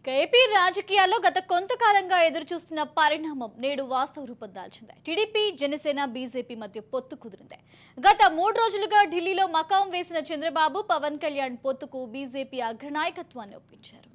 AP రాజకీయాల్లో గత కొంతకాలంగా ఎదురుచూస్తున్న పరిణామం నేడు వాస్తవ రూపం దాల్చింది. టీడీపీ, జనసేన, బీజేపీ మధ్య పొత్తు కుదిరింది. గత 3 రోజులుగా ఢిల్లీలో మకాం వేసిన చంద్రబాబు, పవన్ కళ్యాణ్ పొత్తుకు బీజేపీ అగ్రనాయకత్వాన్ని ఒప్పించారు.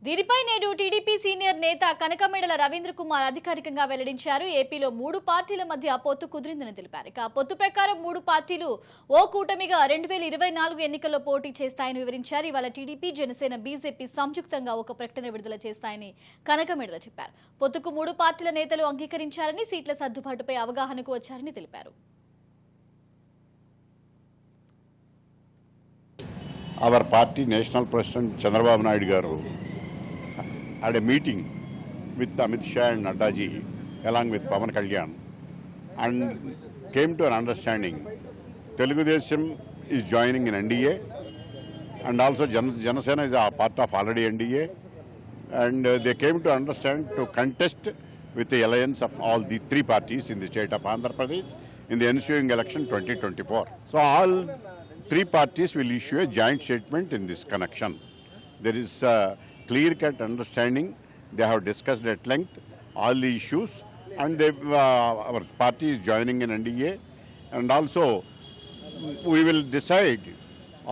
దీనిపై నేడు టీడీపీ సీనియర్ నేత కనకమేడల రవీంద్ర కుమార్ అధికారికంగా వెల్లడించారు. ఏపీలో 3 పార్టీల మధ్య పొత్తు కుదిరిందని తెలిపారు. ఇక పొత్తు ప్రకారం 3 పార్టీలు ఓ కూటమిగా 2024 ఎన్నికల్లో పోటీ చేస్తాయని వివరించారు. ఇవాళ టీడీపీ, జనసేన, బీజేపీ సంయుక్తంగా ఒక ప్రకటన విడుదల చేస్తాయని కనకమేడల చెప్పారు. పొత్తుకు 3 పార్టీల నేతలు అంగీకరించారని, సీట్ల సర్దుబాటుపై అవగాహనకు వచ్చారని తెలిపారు. Our party national president Chandrababu Naidu garu had a meeting with Amit Shah and Nadda ji along with Pavan Kalyan and came to an understanding. Telugu Desam is joining in NDA and also Janasena is a part of already NDA and they came to understand to contest with the alliance of all the 3 parties in the state of Andhra Pradesh in the ensuing election 2024. So all 3 parties will issue a joint statement in this connection. There is a clear-cut understanding. They have discussed at length all the issues and our party is joining in NDA and also we will decide,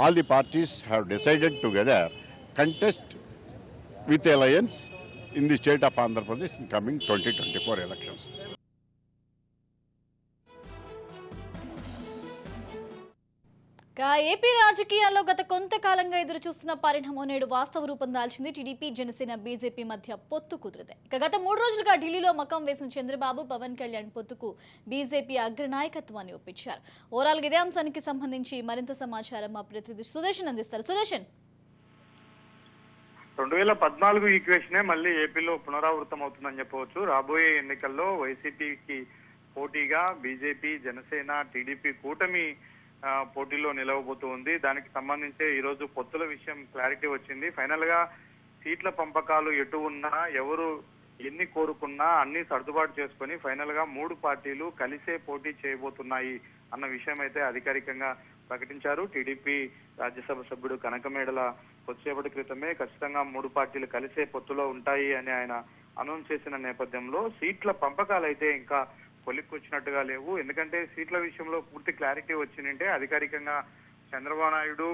all the parties have decided together, contest with alliance in the state of Andhra Pradesh in coming 2024 elections. AP రాజకీయాల్లో గత కొంతకాలంగా ఎదురుచూస్తున్న పరిణామం నేడు వాస్తవ రూపం దాల్చింది. TDP, Janasena, BJP మధ్య పొత్తు కుదిరింది. గత 3 రోజులుగా ఢిల్లీలో మకాం వేసిన చంద్రబాబు, పవన్ కళ్యాణ్ పొత్తుకు బీజేపీ అగ్రనాయకత్వాన్ని ఒప్పించారు. ఓవరాల్ ఇదే అంశానికి సంబంధించి మరింత సమాచారం మా ప్రతినిధి సుదర్శన్ అందిస్తారు. సుదర్శన్, 2014 ఈక్వేషనే మళ్ళీ ఏపీలో పునరావృతం అవుతుందని చెప్పవచ్చు. రాబోయే ఎన్నికల్లో వైసీపీకి పోటీగా బీజేపీ, జనసేన, టీడీపీ కూటమి పోటీలో నిలవబోతుంది. దానికి సంబంధించి ఈ రోజు పొత్తుల విషయం క్లారిటీ వచ్చింది. ఫైనల్ గా సీట్ల పంపకాలు ఎటు ఉన్నా, ఎవరు ఎన్ని కోరుకున్నా అన్ని సర్దుబాటు చేసుకుని ఫైనల్ గా 3 పార్టీలు కలిసే పోటీ చేయబోతున్నాయి అన్న విషయం అయితే అధికారికంగా ప్రకటించారు. టీడీపీ రాజ్యసభ సభ్యుడు కనకమేడల కొద్దిసేపటి క్రితమే ఖచ్చితంగా 3 పార్టీలు కలిసే పొత్తులో ఉంటాయి అని ఆయన అనౌన్స్ చేసిన నేపథ్యంలో సీట్ల పంపకాలు అయితే ఇంకా కొలిక్కొచ్చినట్టుగా లేవు. ఎందుకంటే సీట్ల విషయంలో పూర్తి క్లారిటీ వచ్చిందంటే అధికారికంగా చంద్రబాబు నాయుడు,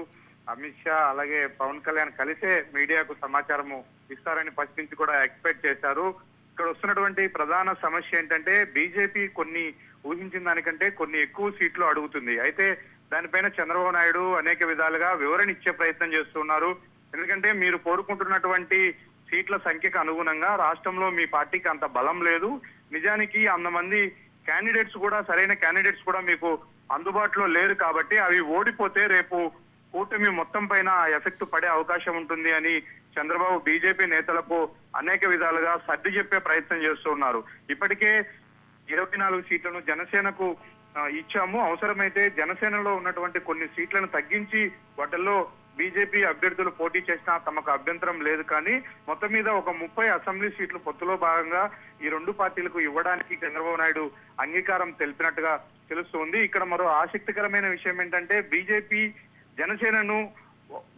అమిత్ షా అలాగే పవన్ కళ్యాణ్ కలిసే మీడియాకు సమాచారము ఇస్తారని ఫస్ట్ నుంచి కూడా ఎక్స్పెక్ట్ చేశారు. ఇక్కడ వస్తున్నటువంటి ప్రధాన సమస్య ఏంటంటే బీజేపీ కొన్ని ఊహించిన దానికంటే కొన్ని ఎక్కువ సీట్లు అడుగుతుంది. అయితే దానిపైన చంద్రబాబు నాయుడు అనేక విధాలుగా వివరణ ఇచ్చే ప్రయత్నం చేస్తున్నారు. ఎందుకంటే మీరు కోరుకుంటున్నటువంటి సీట్ల సంఖ్యకు అనుగుణంగా రాష్ట్రంలో మీ పార్టీకి అంత బలం లేదు. నిజానికి అంతమంది క్యాండిడేట్స్ కూడా, సరైన క్యాండిడేట్స్ కూడా మీకు అందుబాటులో లేరు. కాబట్టి అవి ఓడిపోతే రేపు కూటమి మొత్తం పైన ఎఫెక్ట్ పడే అవకాశం ఉంటుంది అని చంద్రబాబు బీజేపీ నేతలకు అనేక విధాలుగా సర్ది చెప్పే ప్రయత్నం చేస్తున్నారు. ఇప్పటికే 24 సీట్లను జనసేనకు ఇచ్చాము, అవసరమైతే జనసేనలో ఉన్నటువంటి కొన్ని సీట్లను తగ్గించి వాటిల్లో బీజేపీ అభ్యర్థులు పోటీ చేసినా తమకు అభ్యంతరం లేదు. కానీ మొత్తం మీద ఒక 30 అసెంబ్లీ సీట్లు పొత్తులో భాగంగా ఈ 2 పార్టీలకు ఇవ్వడానికి చంద్రబాబు నాయుడు అంగీకారం తెలిపినట్టుగా తెలుస్తుంది. ఇక్కడ మరో ఆసక్తికరమైన విషయం ఏంటంటే బీజేపీ జనసేనను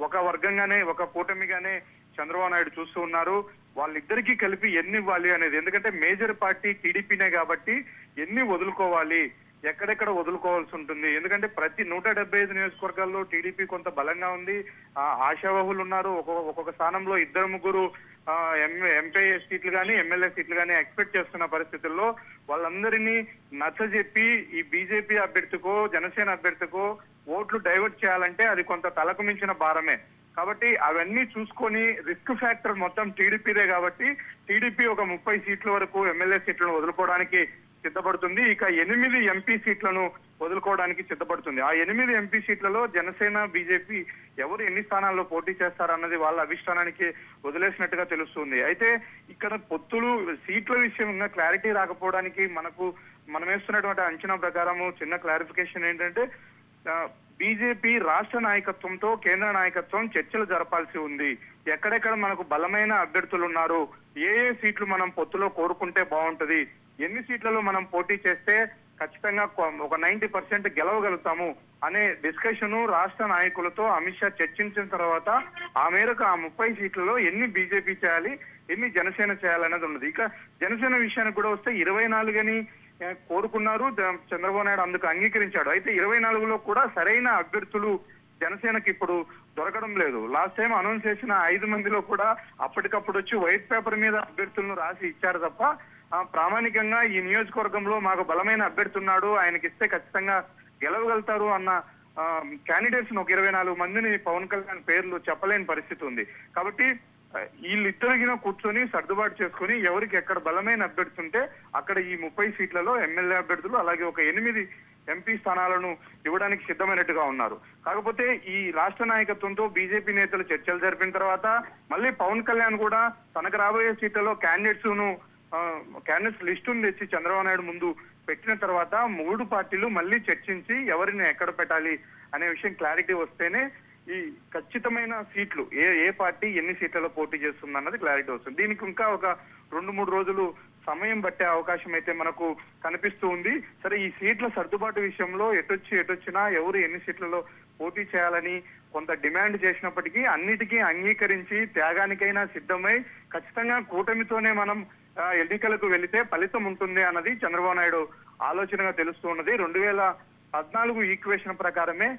ఒక వర్గంగానే, ఒక కూటమిగానే చంద్రబాబు నాయుడు చూస్తూ ఉన్నారు. వాళ్ళిద్దరికీ కలిపి ఎన్ని ఇవ్వాలి అనేది, ఎందుకంటే మేజర్ పార్టీ టీడీపీనే కాబట్టి ఎన్ని వదులుకోవాలి, ఎక్కడెక్కడ వదులుకోవాల్సి ఉంటుంది. ఎందుకంటే ప్రతి 175 నియోజకవర్గాల్లో టీడీపీ కొంత బలంగా ఉంది, ఆశావహులు ఉన్నారు. ఒక్కొక్క స్థానంలో 2-3 ఎంపీ సీట్లు కానీ ఎమ్మెల్యే సీట్లు కానీ ఎక్స్పెక్ట్ చేస్తున్న పరిస్థితుల్లో వాళ్ళందరినీ నచ్చజెప్పి ఈ బీజేపీ అభ్యర్థికో జనసేన అభ్యర్థికో ఓట్లు డైవర్ట్ చేయాలంటే అది కొంత తలకు మించిన భారమే. కాబట్టి అవన్నీ చూసుకొని రిస్క్ ఫ్యాక్టర్ మొత్తం టీడీపీదే కాబట్టి టీడీపీ ఒక 30 సీట్ల వరకు ఎమ్మెల్యే సీట్లను వదులుకోవడానికి సిద్ధపడుతుంది. ఇక 8 ఎంపీ సీట్లను వదులుకోవడానికి సిద్ధపడుతుంది. ఆ 8 ఎంపీ సీట్లలో జనసేన, బీజేపీ ఎవరు ఎన్ని స్థానాల్లో పోటీ చేస్తారన్నది వాళ్ళ అభిష్టానానికి వదిలేసినట్టుగా తెలుస్తుంది. అయితే ఇక్కడ పొత్తులు సీట్ల విషయంగా క్లారిటీ రాకపోవడానికి మనం వేస్తున్నటువంటి అంచనా ప్రకారము చిన్న క్లారిఫికేషన్ ఏంటంటే బీజేపీ రాష్ట్ర నాయకత్వంతో కేంద్ర నాయకత్వం చర్చలు జరపాల్సి ఉంది. ఎక్కడెక్కడ మనకు బలమైన అభ్యర్థులు ఉన్నారు, ఏ సీట్లు మనం పొత్తులో కోరుకుంటే బాగుంటది, ఎన్ని సీట్లలో మనం పోటీ చేస్తే ఖచ్చితంగా ఒక 90% గెలవగలుగుతాము అనే డిస్కషన్ రాష్ట్ర నాయకులతో అమిత్ షా చర్చించిన తర్వాత ఆ మేరకు ఆ 30 సీట్లలో ఎన్ని బీజేపీ చేయాలి, ఎన్ని జనసేన చేయాలనేది ఉన్నది. ఇక జనసేన విషయానికి కూడా వస్తే 24 అని కోరుకున్నారు, చంద్రబాబు నాయుడు అందుకు అంగీకరించాడు. అయితే 24లో కూడా సరైన అభ్యర్థులు జనసేనకి ఇప్పుడు దొరకడం లేదు. లాస్ట్ టైం అనౌన్స్ చేసిన 5 మందిలో కూడా అప్పటికప్పుడు వచ్చి వైట్ పేపర్ మీద అభ్యర్థులను రాసి ఇచ్చారు తప్ప ప్రామాణికంగా ఈ నియోజకవర్గంలో మాకు బలమైన అభ్యర్థి ఉన్నాడు, ఆయనకి ఇస్తే ఖచ్చితంగా గెలవగలుగుతారు అన్న క్యాండిడేట్స్ ఒక 24 మందిని పవన్ కళ్యాణ్ పేర్లు చెప్పలేని పరిస్థితి ఉంది. కాబట్టి వీళ్ళిద్దరిగిన కూర్చొని సర్దుబాటు చేసుకుని ఎవరికి ఎక్కడ బలమైన అభ్యర్థి ఉంటే అక్కడ ఈ 30 సీట్లలో ఎమ్మెల్యే అభ్యర్థులు అలాగే ఒక 8 ఎంపీ స్థానాలను ఇవ్వడానికి సిద్ధమైనట్టుగా ఉన్నారు. కాకపోతే ఈ రాష్ట్ర నాయకత్వంతో బీజేపీ నేతలు చర్చలు జరిపిన తర్వాత మళ్ళీ పవన్ కళ్యాణ్ కూడా తనకు రాబోయే సీట్లలో క్యాండిడేట్స్ లిస్టును తెచ్చి చంద్రబాబు నాయుడు ముందు పెట్టిన తర్వాత 3 పార్టీలు మళ్ళీ చర్చించి ఎవరిని ఎక్కడ పెట్టాలి అనే విషయం క్లారిటీ వస్తేనే ఈ ఖచ్చితమైన సీట్లు ఏ పార్టీ ఎన్ని సీట్లలో పోటీ చేస్తుంది అన్నది క్లారిటీ వస్తుంది. దీనికి ఇంకా ఒక 2-3 రోజులు సమయం పట్టే అవకాశం అయితే మనకు కనిపిస్తూ ఉంది. సరే, ఈ సీట్ల సర్దుబాటు విషయంలో ఎటొచ్చినా ఎవరు ఎన్ని సీట్లలో పోటీ చేయాలని కొంత డిమాండ్ చేసినప్పటికీ అన్నిటికీ అంగీకరించి త్యాగానికైనా సిద్ధమై ఖచ్చితంగా కూటమితోనే మనం ఎన్నికలకు వెళితే ఫలితం ఉంటుంది అన్నది చంద్రబాబు నాయుడు ఆలోచనగా తెలుస్తూ ఉన్నది. 2014 ఈక్వేషన్ ప్రకారమే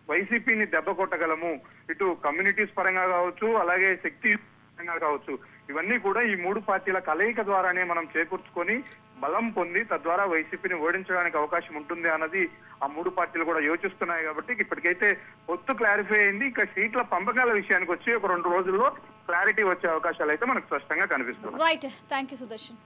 వైసీపీని దెబ్బ కొట్టగలము, ఇటు కమ్యూనిటీస్ పరంగా కావచ్చు అలాగే శక్తి పరంగా కావచ్చు, ఇవన్నీ కూడా ఈ 3 పార్టీల కలయిక ద్వారానే మనం చేకూర్చుకొని బలం పొంది తద్వారా వైసీపీని ఓడించడానికి అవకాశం ఉంటుంది అన్నది ఆ 3 పార్టీలు కూడా యోచిస్తున్నాయి. కాబట్టి ఇప్పటికైతే పొత్తు క్లారిఫై అయింది. ఇక సీట్ల పంపకాల విషయానికి వచ్చి ఒక 2 రోజుల్లో క్లారిటీ వచ్చే అవకాశాలు అయితే మనకు స్పష్టంగా కనిపిస్తున్నాయి. Right, thank you Sudarshan.